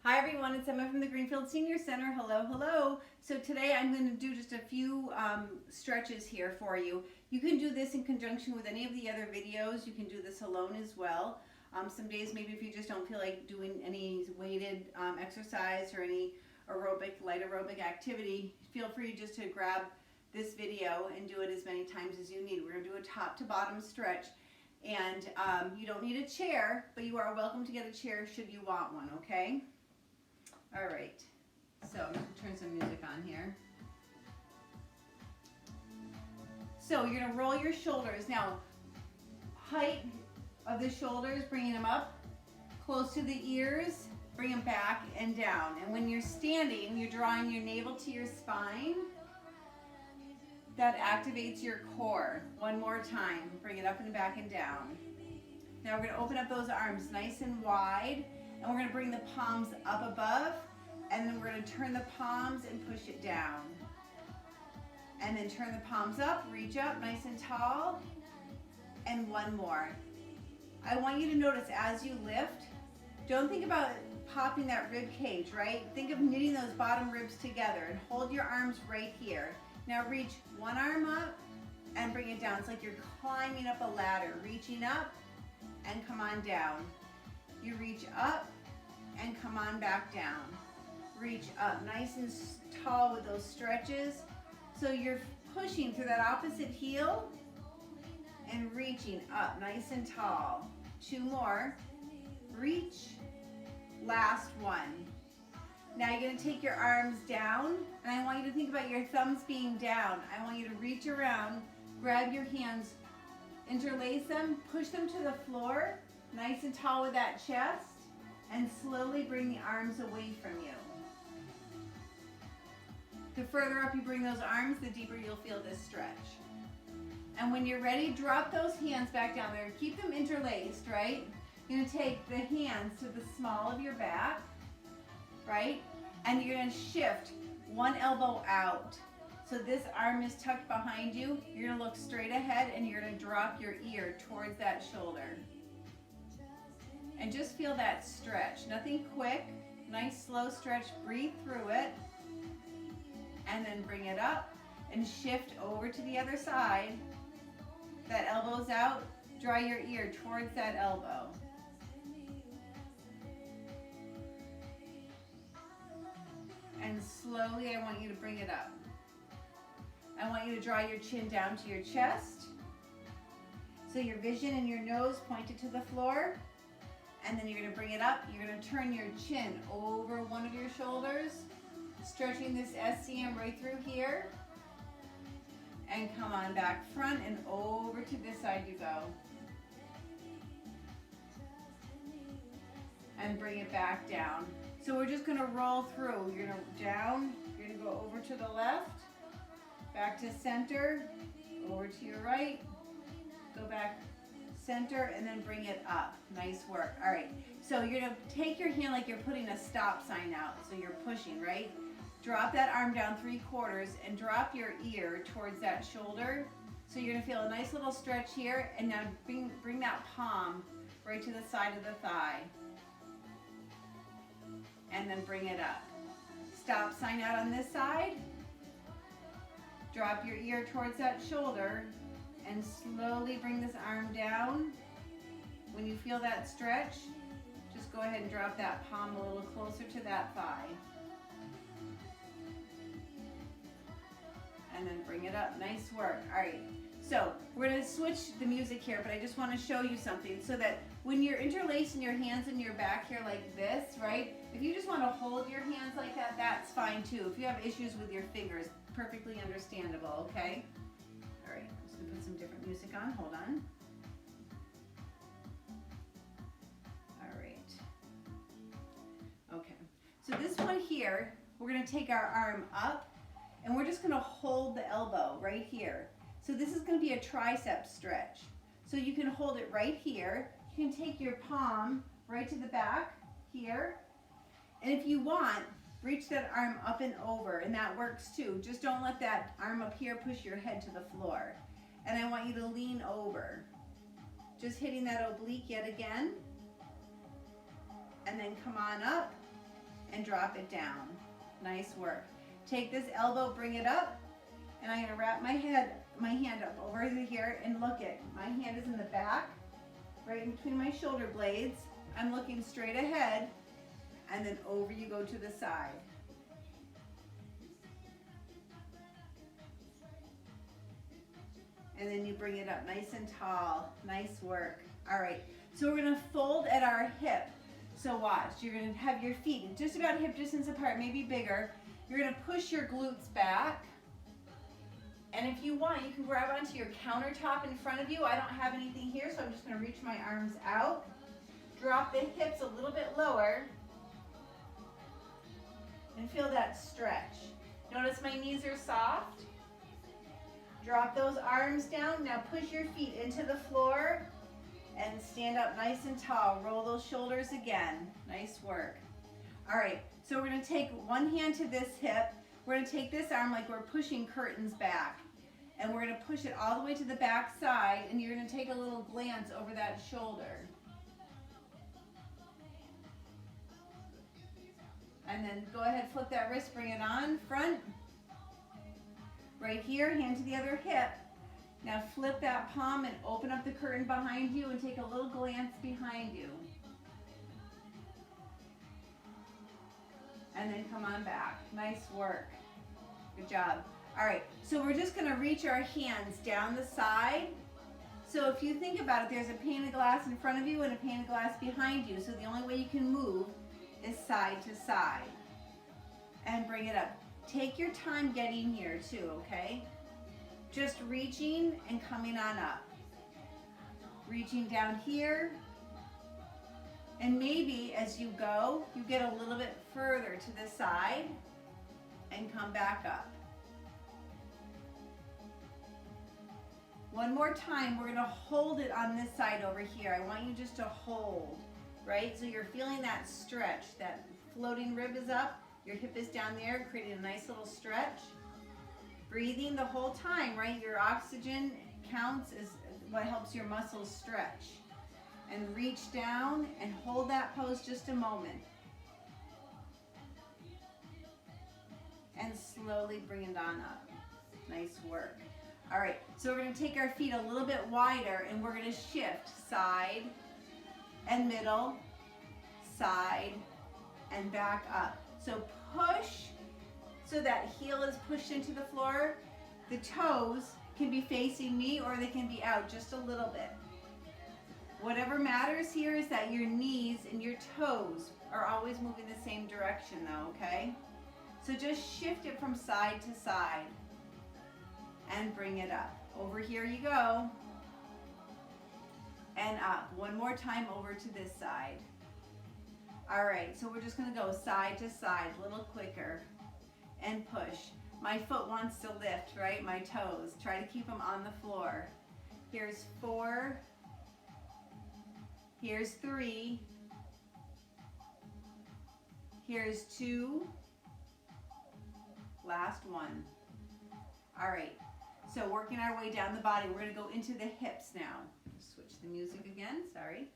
Hi everyone, it's Emma from the Greenfield Senior Center. Hello, hello. So today I'm going to do just a few stretches here for you. You can do this in conjunction with any of the other videos. You can do this alone as well. Some days maybe if you just don't feel like doing any weighted exercise or any light aerobic activity, feel free just to grab this video and do it as many times as you need. We're going to do a top to bottom stretch. And you don't need a chair, but you are welcome to get a chair should you want one, okay? All right, so I'm going to turn some music on here. So you're going to roll your shoulders. Now, height of the shoulders, bringing them up close to the ears, bring them back and down. And when you're standing, you're drawing your navel to your spine. That activates your core. One more time, bring it up and back and down. Now we're going to open up those arms nice and wide. And we're going to bring the palms up above, and then we're going to turn the palms and push it down. And then turn the palms up, reach up nice and tall, and one more. I want you to notice as you lift, don't think about popping that rib cage, right? Think of knitting those bottom ribs together and hold your arms right here. Now reach one arm up and bring it down. It's like you're climbing up a ladder, reaching up and come on down. You reach up and come on back down. Reach up nice and tall with those stretches. So you're pushing through that opposite heel and reaching up nice and tall. Two more. Reach. Last one. Now you're going to take your arms down, and I want you to think about your thumbs being down. I want you to reach around, grab your hands, interlace them, push them to the floor, nice and tall with that chest, and slowly bring the arms away from you. The further up you bring those arms, the deeper you'll feel this stretch. And when you're ready, drop those hands back down there. Keep them interlaced, right? You're going to take the hands to the small of your back, right? And you're going to shift one elbow out. So this arm is tucked behind you. You're going to look straight ahead, and you're going to drop your ear towards that shoulder. And just feel that stretch. Nothing quick. Nice slow stretch. Breathe through it. And then bring it up and shift over to the other side. That elbow's out. Draw your ear towards that elbow. And slowly I want you to bring it up. I want you to draw your chin down to your chest. So your vision and your nose pointed to the floor. And then you're going to bring it up. You're going to turn your chin over one of your shoulders, stretching this SCM right through here. And come on back front and over to this side you go. And bring it back down. So we're just going to roll through. You're going to down, you're going to go over to the left, back to center, over to your right, go back center, and then bring it up. Nice work. All right, so you're going to take your hand like you're putting a stop sign out, so you're pushing, right? Drop that arm down 3/4 and drop your ear towards that shoulder. So you're going to feel a nice little stretch here, and now bring that palm right to the side of the thigh. And then bring it up. Stop sign out on this side. Drop your ear towards that shoulder and slowly bring this arm down. When you feel that stretch, just go ahead and drop that palm a little closer to that thigh. And then bring it up. Nice work. All right. So we're going to switch the music here, but I just want to show you something so that when you're interlacing your hands in your back here like this, right? If you just want to hold your hands like that, that's fine too. If you have issues with your fingers, perfectly understandable, okay? All right, I'm just going to put some different music on. Hold on. All right. Okay. So this one here, we're going to take our arm up, and we're just going to hold the elbow right here. So this is going to be a tricep stretch. So you can hold it right here. You can take your palm right to the back here. And if you want, reach that arm up and over, and that works too. Just don't let that arm up here push your head to the floor. And I want you to lean over. Just hitting that oblique yet again. And then come on up and drop it down. Nice work. Take this elbow, bring it up, and I'm gonna wrap my hand up over here, and look it. My hand is in the back, right in between my shoulder blades. I'm looking straight ahead, and then over you go to the side. And then you bring it up nice and tall. Nice work. All right, so we're gonna fold at our hip. So watch, you're gonna have your feet just about hip distance apart, maybe bigger. You're gonna push your glutes back. And if you want, you can grab onto your countertop in front of you. I don't have anything here, so I'm just gonna reach my arms out. Drop the hips a little bit lower. And feel that stretch. Notice my knees are soft. Drop those arms down. Now push your feet into the floor and stand up nice and tall. Roll those shoulders again. Nice work. All right, so we're gonna take one hand to this hip. We're gonna take this arm like we're pushing curtains back. And we're gonna push it all the way to the back side, and you're gonna take a little glance over that shoulder. And then go ahead, flip that wrist, bring it on, front. Right here, hand to the other hip. Now flip that palm and open up the curtain behind you and take a little glance behind you. And then come on back. Nice work. Good job. All right, so we're just gonna reach our hands down the side. So if you think about it, there's a pane of glass in front of you and a pane of glass behind you. So the only way you can move is side to side. And bring it up. Take your time getting here too, okay? Just reaching and coming on up. Reaching down here. And maybe as you go, you get a little bit further to the side and come back up. One more time, we're gonna hold it on this side over here. I want you just to hold, right? So you're feeling that stretch, that floating rib is up, your hip is down there, creating a nice little stretch. Breathing the whole time, right? Your oxygen counts as what helps your muscles stretch. And reach down and hold that pose just a moment. And slowly bring it on up. Nice work. All right, so we're gonna take our feet a little bit wider and we're gonna shift side and middle, side and back up. So push so that heel is pushed into the floor. The toes can be facing me or they can be out just a little bit. Whatever matters here is that your knees and your toes are always moving the same direction though, okay? So just shift it from side to side and bring it up. Over here you go. And up. One more time over to this side. All right, so we're just gonna go side to side, a little quicker, and push. My foot wants to lift, right? My toes. Try to keep them on the floor. Here's 4. Here's 3. Here's 2. Last 1. All right, so working our way down the body, we're gonna go into the hips now. Switch the music again, sorry.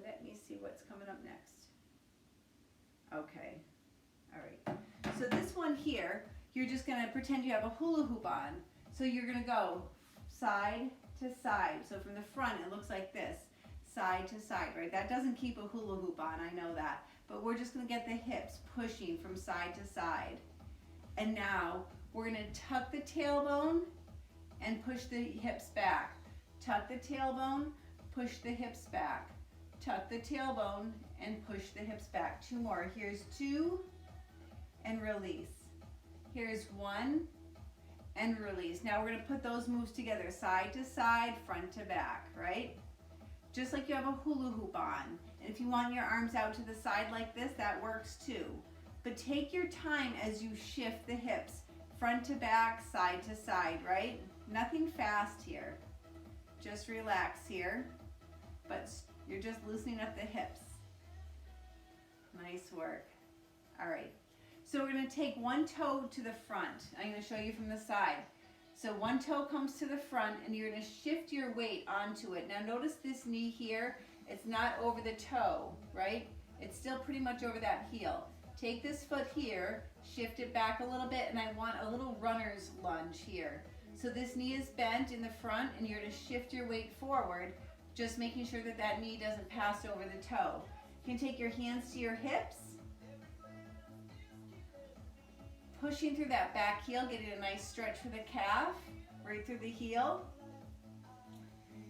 Let me see what's coming up next. Okay, all right. So this one here, you're just gonna pretend you have a hula hoop on. So you're gonna go side to side. So from the front, it looks like this, side to side, right? That doesn't keep a hula hoop on, I know that. But we're just gonna get the hips pushing from side to side. And now we're gonna tuck the tailbone and push the hips back. Tuck the tailbone, push the hips back. Tuck the tailbone and push the hips back. 2 more. Here's 2 and release. Here's 1 and release. Now we're gonna put those moves together, side to side, front to back, right? Just like you have a hula hoop on. And if you want your arms out to the side like this, that works too. But take your time as you shift the hips, front to back, side to side, right? Nothing fast here. Just relax here, but you're just loosening up the hips. Nice work. All right, so we're gonna take one toe to the front. I'm gonna show you from the side. So one toe comes to the front and you're gonna shift your weight onto it. Now notice this knee here It's not over the toe, right? It's still pretty much over that heel. Take this foot here, shift it back a little bit, and I want a little runner's lunge here. So this knee is bent in the front, and you're going to shift your weight forward, just making sure that that knee doesn't pass over the toe. You can take your hands to your hips, pushing through that back heel, getting a nice stretch for the calf, right through the heel.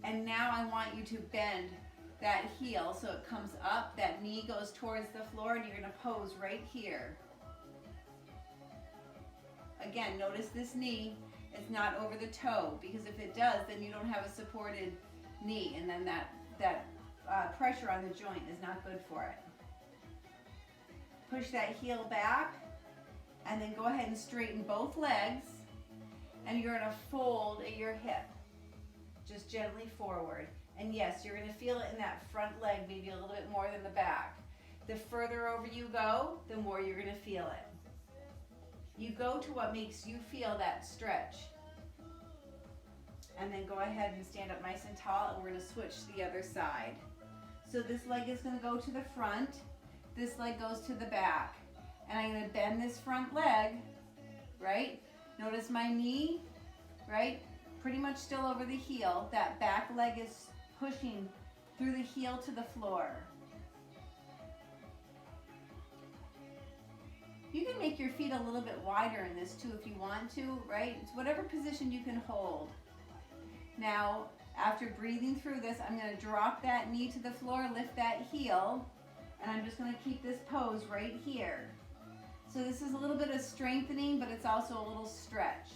And now I want you to bend that heel so it comes up, that knee goes towards the floor, and you're going to pose right here. Again, notice this knee is not over the toe, because if it does, then you don't have a supported knee, and then that pressure on the joint is not good for it. Push that heel back, and then go ahead and straighten both legs, and you're going to fold at your hip, just gently forward. And yes, you're going to feel it in that front leg maybe a little bit more than the back. The further over you go, the more you're going to feel it. You go to what makes you feel that stretch. And then go ahead and stand up nice and tall, and we're going to switch to the other side. So this leg is going to go to the front, this leg goes to the back. And I'm going to bend this front leg, right? Notice my knee, right? Pretty much still over the heel. That back leg is pushing through the heel to the floor. You can make your feet a little bit wider in this too if you want to, right? It's whatever position you can hold. Now, after breathing through this, I'm going to drop that knee to the floor, lift that heel, and I'm just going to keep this pose right here. So this is a little bit of strengthening, but it's also a little stretch.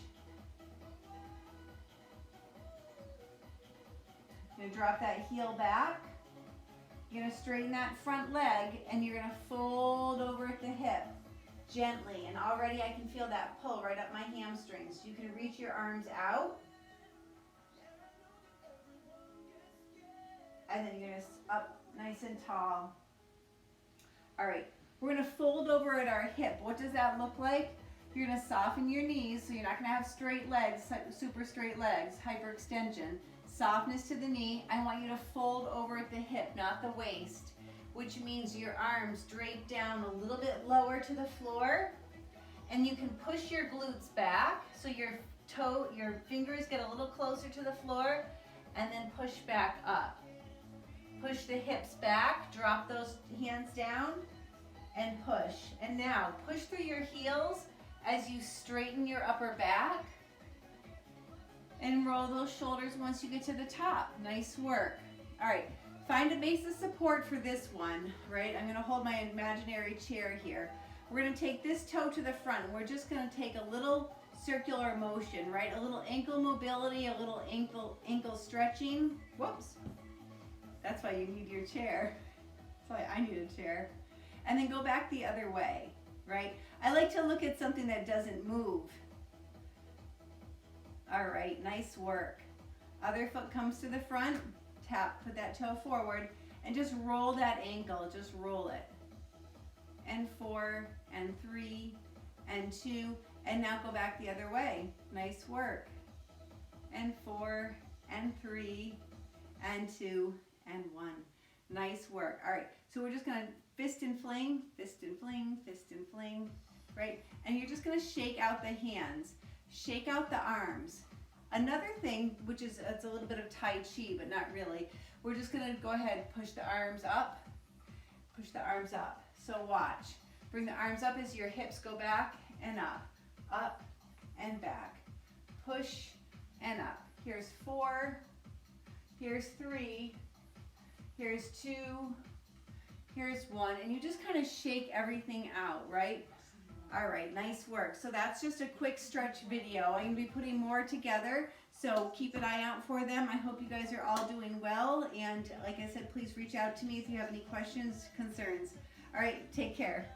You're going to drop that heel back. You're going to straighten that front leg, and you're going to fold over at the hip gently. And already I can feel that pull right up my hamstrings. You can reach your arms out. And then you're going to up nice and tall. All right, we're going to fold over at our hip. What does that look like? You're going to soften your knees, so you're not going to have straight legs, super straight legs, hyperextension. Softness to the knee. I want you to fold over at the hip, not the waist, which means your arms drape down a little bit lower to the floor, and you can push your glutes back so your fingers get a little closer to the floor, and then push back up. Push the hips back, drop those hands down, and push. And now push through your heels as you straighten your upper back, and roll those shoulders once you get to the top. Nice work. All right, find a base of support for this one, right? I'm gonna hold my imaginary chair here. We're gonna take this toe to the front, and we're just gonna take a little circular motion, right? A little ankle mobility, a little ankle stretching. Whoops. That's why you need your chair. That's why I need a chair. And then go back the other way, right? I like to look at something that doesn't move. All right, nice work. Other foot comes to the front, tap, put that toe forward, and just roll that ankle, just roll it. And 4, and 3, and 2, and now go back the other way. Nice work. And 4, and 3, and 2, and 1. Nice work. All right, so we're just gonna fist and fling, fist and fling, fist and fling, right? And you're just gonna shake out the hands. Shake out the arms. Another thing, which is it's a little bit of Tai Chi, but not really. We're just gonna go ahead, push the arms up, push the arms up. So watch. Bring the arms up as your hips go back and up and back. Push and up. Here's 4, here's 3, here's 2, here's 1, and you just kind of shake everything out, right? All right, nice work. So that's just a quick stretch video. I'm gonna be putting more together, so keep an eye out for them. I hope you guys are all doing well, and like I said, please reach out to me if you have any questions, concerns. All right, take care.